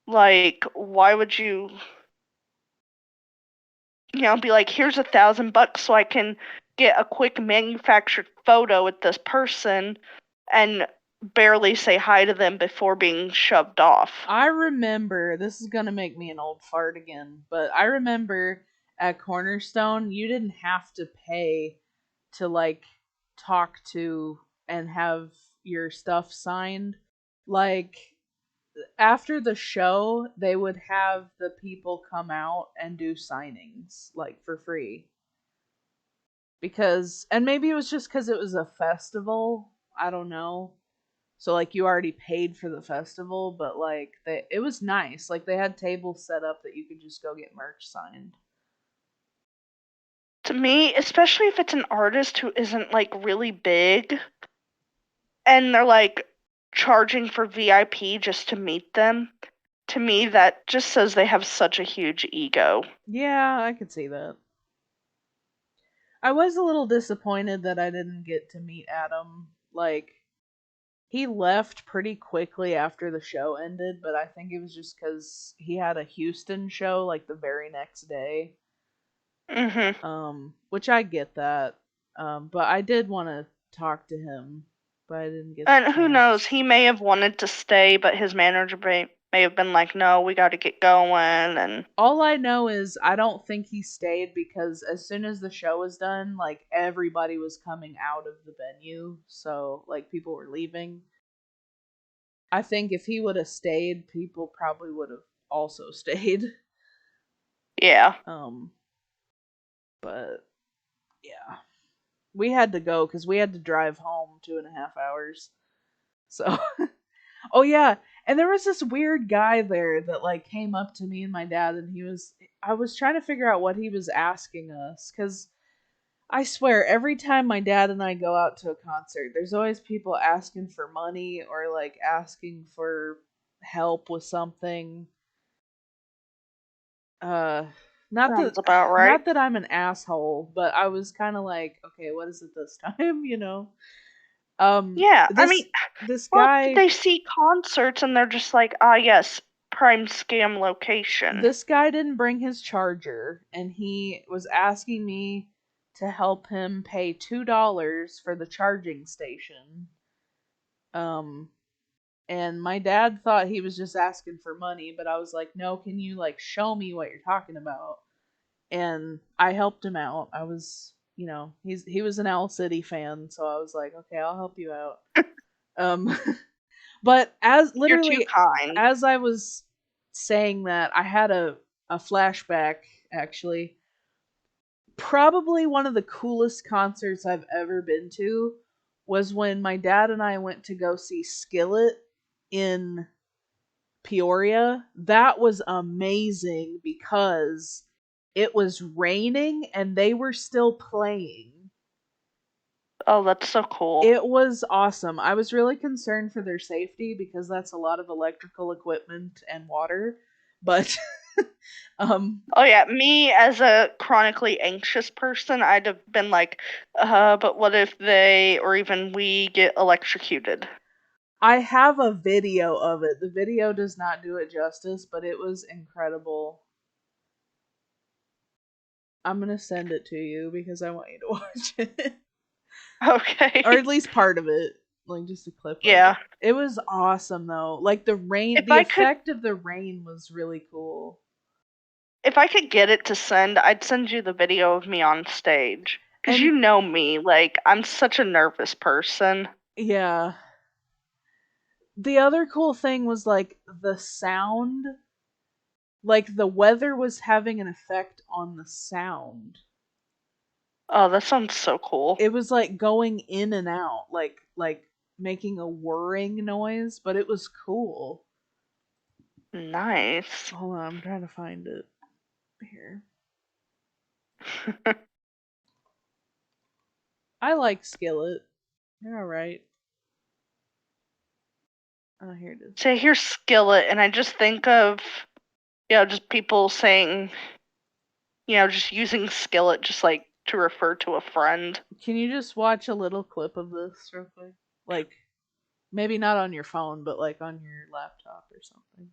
like, why would you, be like, here's $1,000 so I can get a quick manufactured photo with this person and barely say hi to them before being shoved off. I remember, this is gonna make me an old fart again, but I remember at Cornerstone, you didn't have to pay to like talk to and have your stuff signed. Like after the show, they would have the people come out and do signings like for free. Because and maybe it was just cuz it was a festival, I don't know. So like you already paid for the festival, but like it was nice. Like they had tables set up that you could just go get merch signed. To me, especially if it's an artist who isn't like really big and they're like charging for VIP just to meet them, to me that just says they have such a huge ego. Yeah, I could see that. I was a little disappointed that I didn't get to meet Adam. Like he left pretty quickly after the show ended, but I think it was just cuz he had a Houston show like the very next day. Mhm. Which I get that. But I did want to talk to him, but I didn't get the And who knows, chance. he may have wanted to stay, but his manager may have been like, "No, we got to get going." And All I know is I don't think he stayed because as soon as the show was done, like everybody was coming out of the venue, so like people were leaving. I think if he would have stayed, people probably would have also stayed. yeah. Um, but yeah, we had to go because we had to drive home 2.5 hours. So, oh yeah, and there was this weird guy there that like came up to me and my dad, and I was trying to figure out what he was asking us because I swear, every time my dad and I go out to a concert, there's always people asking for money or like asking for help with something. Uh not that Sounds about right. not that I'm an asshole, but I was kind of like, okay, what is it this time, you know? Um Yeah, I this mean, this well, guy they see concerts and they're just like, "Ah, yes, prime scam location." this guy didn't bring his charger and he was asking me to help him pay $2 for the charging station. Um And my dad thought he was just asking for money, but I was like, "No, can you like show me what you're talking about?" And I helped him out. I was, he was an Owl City fan, so I was like, "Okay, I'll help you out." Um But as You're too literally kind. as I was saying that, I had a flashback actually. Probably one of the coolest concerts I've ever been to was when my dad and I went to go see Skillet in Peoria. That was amazing because it was raining and they were still playing. Oh, that's so cool. It was awesome. I was really concerned for their safety because that's a lot of electrical equipment and water. But um Oh yeah, me as a chronically anxious person, I'd have been like, but what if they or even we get electrocuted? I have a video of it. The video does not do it justice, but it was incredible. I'm going to send it to you because I want you to watch it. Or Okay. at least part of it. Like just a clip of Yeah. it. It was awesome though. Like the rain, If the I could effect of the rain was really cool. if I could get it to send, I'd send you the video of me on stage. 'Cause you And know me, like I'm such a nervous person. yeah, the other cool thing was like the sound. Like the weather was having an effect on the sound. Oh, that sounds so cool. It was like going in and out, like making a whirring noise, but it was cool. Nice. Hold on, I'm trying to find it here. I like Skillet. They're alright. Oh, here it is. So I hear skillet and I just think of, just people saying, just using skillet just like to refer to a friend. Can you just watch a little clip of this real quick? Like, maybe not on your phone, but like on your laptop or something.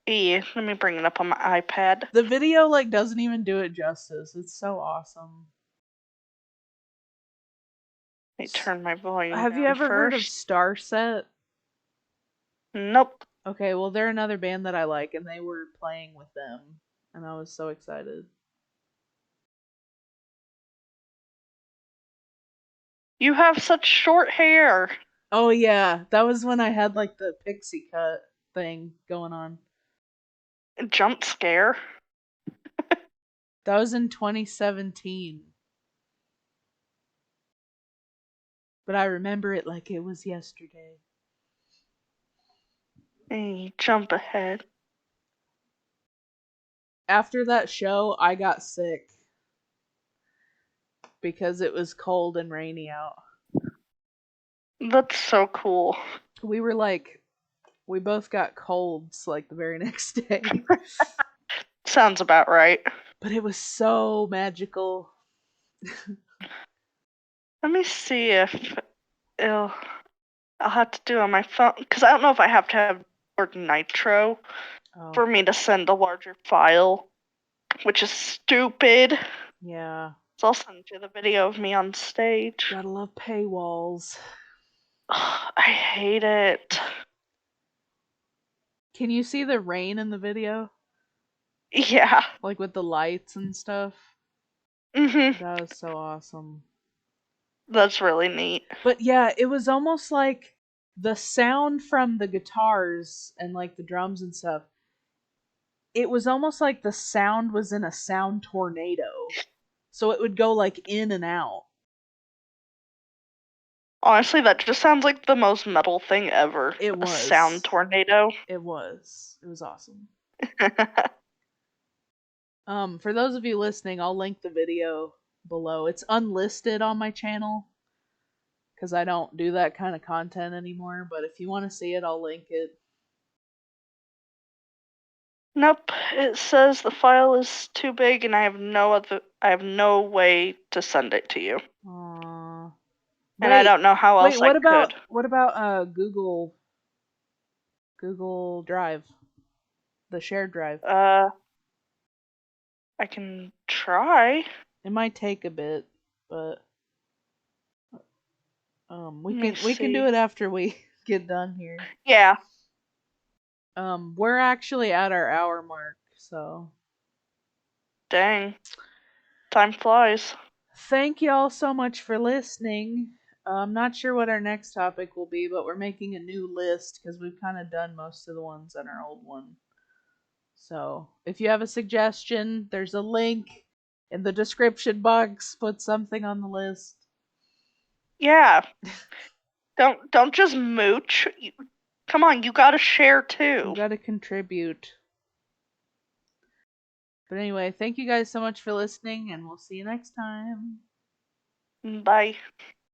Let me bring it up on my iPad. The video like doesn't even do it justice. It's so awesome. Let me turn my volume Have you down ever heard of first. Starset? Nope. Okay, well they're another band that I like, and they were playing with them, and I was so excited. You have such short hair. Oh yeah, that was when I had like the pixie cut thing going on. Jump scare. That was in 2017, but I remember it like it was yesterday. Hey, jump ahead. After that show, I got sick because it was cold and rainy out. That's so cool. We were like, we both got colds like the very next day. Sounds about right. But it was so magical. Let me see if it'll. I'll have to do it on my phone because I don't know if I have to have or Nitro Oh, for me to send a larger file, which is stupid. yeah. So I'll send you the video of me on stage. Gotta love paywalls. I hate it. Can you see the rain in the video? Yeah. Like with the lights and stuff? Mhm. That was so awesome. That's really neat. But yeah, it was almost like the sound from the guitars and like the drums and stuff. It was almost like the sound was in a sound tornado. So it would go like in and out. Honestly, that just sounds like the most metal thing ever. It A sound was. tornado. It was. It was awesome. For those of you listening, I'll link the video below. It's unlisted on my channel because I don't do that kind of content anymore. But if you want to see it, I'll link it. Nope. It says the file is too big and I have no way to send it to you. Aww. And I Wait, don't know how wait. else I could. What about Google Drive, the shared drive? Uh I can try. It might take a bit, but we Let me can do see. it after we get done here. Yeah. We're actually at our hour mark, so Dang. Time flies. thank y'all so much for listening. I'm not sure what our next topic will be, but we're making a new list because we've kind of done most of the ones on our old one. So if you have a suggestion, there's a link in the description box. Put something on the list. Yeah, don't just mooch. Come on, you gotta share You too. got to contribute. But anyway, thank you guys so much for listening, and we'll see you next time. Bye.